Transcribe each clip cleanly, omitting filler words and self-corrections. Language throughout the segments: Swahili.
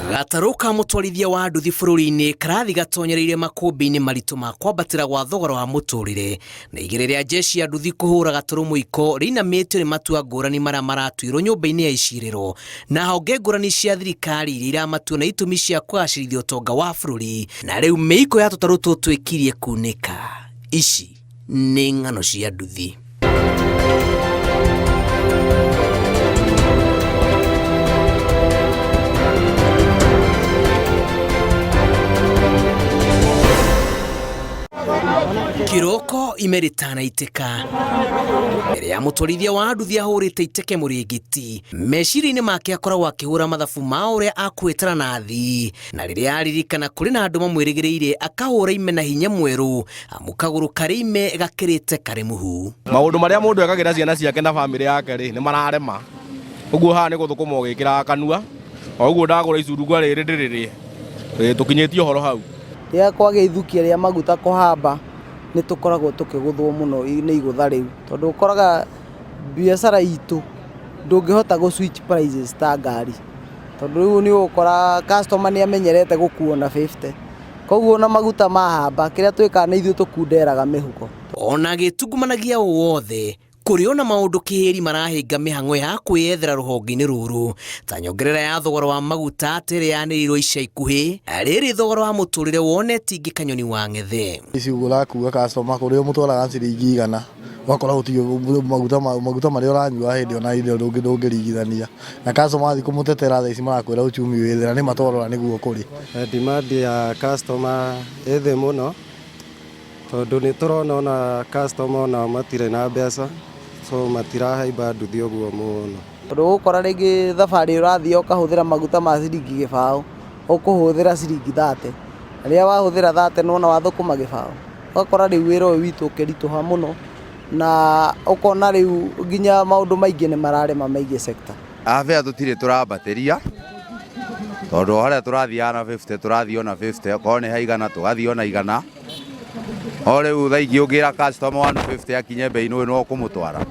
Gataru ka mutwarithia wa nduthi bururi-ini karathi gatonyereire makumbi-ini maritu ma kwambatira gwa thogora wa muturire na igere ria jeshi ya nduthi kuhura Gataru muiko rinamitio ni matua ngurani maria maratuirwo nyumba-ini ya iciriro na honge ngurani cia thirikari iria iramatua na itumi cia kugacirithia utonga wa bururi na riu miiko ya tutaru tutu ikirie kunika. Ici ni ng'ano cia nduthi. Kiroko imeritana iteka mbere ya mutwarithia wa nduthi ahurite iteke muringiti meciria-ini make akoragwo akihura mathabu ma uria akwitana na athii na riria aririkana kuri na andu mamwirigireire akahura ime na hinya mweru amu kaguru kari ime gakirite kari muhu. Maundu maria mundu ekagira ciana ciake na family yake ri ni mararema uguo ha ni guthukuma ugikira kanua uguo ndagura icurungwa riri ndiriri tukinyitio horo hau ria kwage ithukia ria maguta kuhamba ni tukoragwo tukiguthwo muno ni igutha riu tondu ukoraga biashara itu ndungihota go switch prices ta ngari tondu riu ni ukora customer ni amenyerete gukuo na 50 koguo na maguta mahamba kiria twika na ithu tukunderaga mihuko ona gitungumanagia wothe kuriona maundu kihiri marahinga mihango ya kwiyethera ruhonge-ini ruru ta nyongerera ya thogora wa maguta atiri yaniriirwo ica ikuhi riri thogora wa muturire woneti ingi kanyoni wa ngethe icugura kuga customer kuria mutwaraga ciringi 100 wakora utigio maguta maria uranyua hindi ona inde ndungirigithania na customer athi kumutetera tha ici marakwira uchumi withira ni matwarora niguo kuri demand ya customer ethe muno tondu ni turona ona customer na matire na mbeca so matirahaimba nduthi uguo muno tondu ukora ringi thabari urathii ukahuthira maguta ma ciringi 100 ukuhuthira ciringi 30 riria wahuthira 30 nona wathukuma 100 ukora riu wira uyu witu ukirituha muno na ukona riu nginya maundu maingi ni mararema maingi sector afea tutire turambatiria tondu haria turathia na 50 turathio na 50 ko ni haigana tugathio na igana ore uthaigi ugira customer 150 akinye bei no kumutwara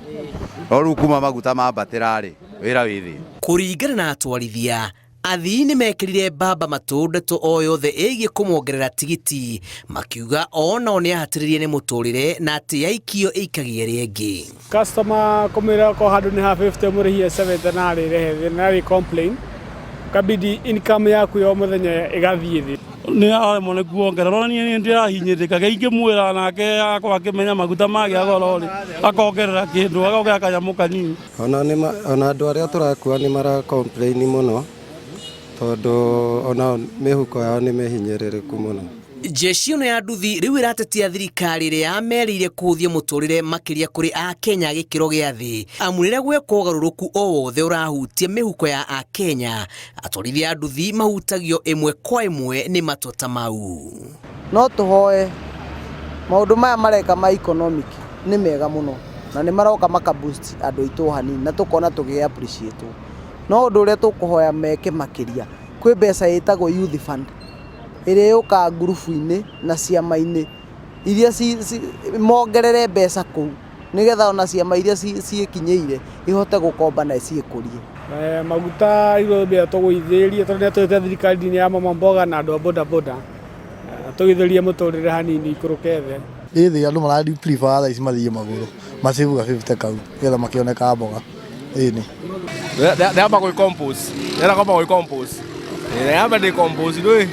ru kuma maguta mambatira ri wira withi kuringana na atwarithia athii ni mekirire baba matundeto o yothe igie kumwongerera tigiti makiuga ona ni ahatiririe ni muturire na ati yaikio ikagie ringi customer kumira ko handu ni ha 50 murihie 70 na ri rehe na ri complain kabidi income yaku yo muthenya igathie thi ni aremo ne kuongerera ni ndirahinyirika geike mwira nake akwa akimenya maguta mage agoro ri akongerera kindu agogea kanyamu kanini ona andu aria turakua ni mara complain muno tondu ona mihuko yao ni mehinyiririku muno. Jeshi ono ya nduthi riu iratetia thirikari iria yamerire kuhuthia muturire makiria kuri a Kenya gikiro gia thi amu riria gwekwo ugaruruku o wothe urahutia mihuko ya a Kenya atwarithia a nduthi mahutagio imwe kwa imwe ni matota mau no tuhoe maundu maya mareka ma economic ni mega muno na ni maroka makaboost andu itu hanini na tukona tugi appreciate no undu uria tukuhoya meke makiria kwi mbeca itagwo youth fund ire yuka grupu-ini na ciama-ini iria mongerere mbeca kuu nigetha ona ciama iria ciikinyeire ihote gukomba na ciikurie maguta igo bia tugwithiria tondu ni twete thirikari-ini ya mama mboga na andu a boda boda tugithirie muturire hanini ikuruke the ithi andu maradi prefer tha ici mathie maguru macivuga 50 kau getha makioneka mboga ini Neamba gwi compose. Era kama gwi compose. Neamba ndi compose ndui.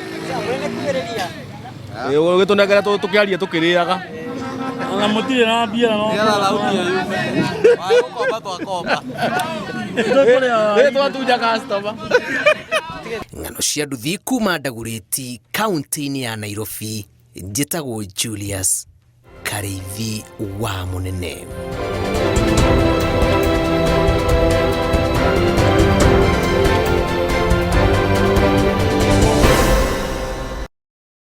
Ugitunegera tukiaria tukiriaga. Ona mutire na bia no. Era launia yu. Ai ukomba twakomba. Twatuja customer. Ng'ano cia nduthi kuma Ndaguriti kaunti-ini ya Nairobi njitagwo Julius Kareithi wa Munene.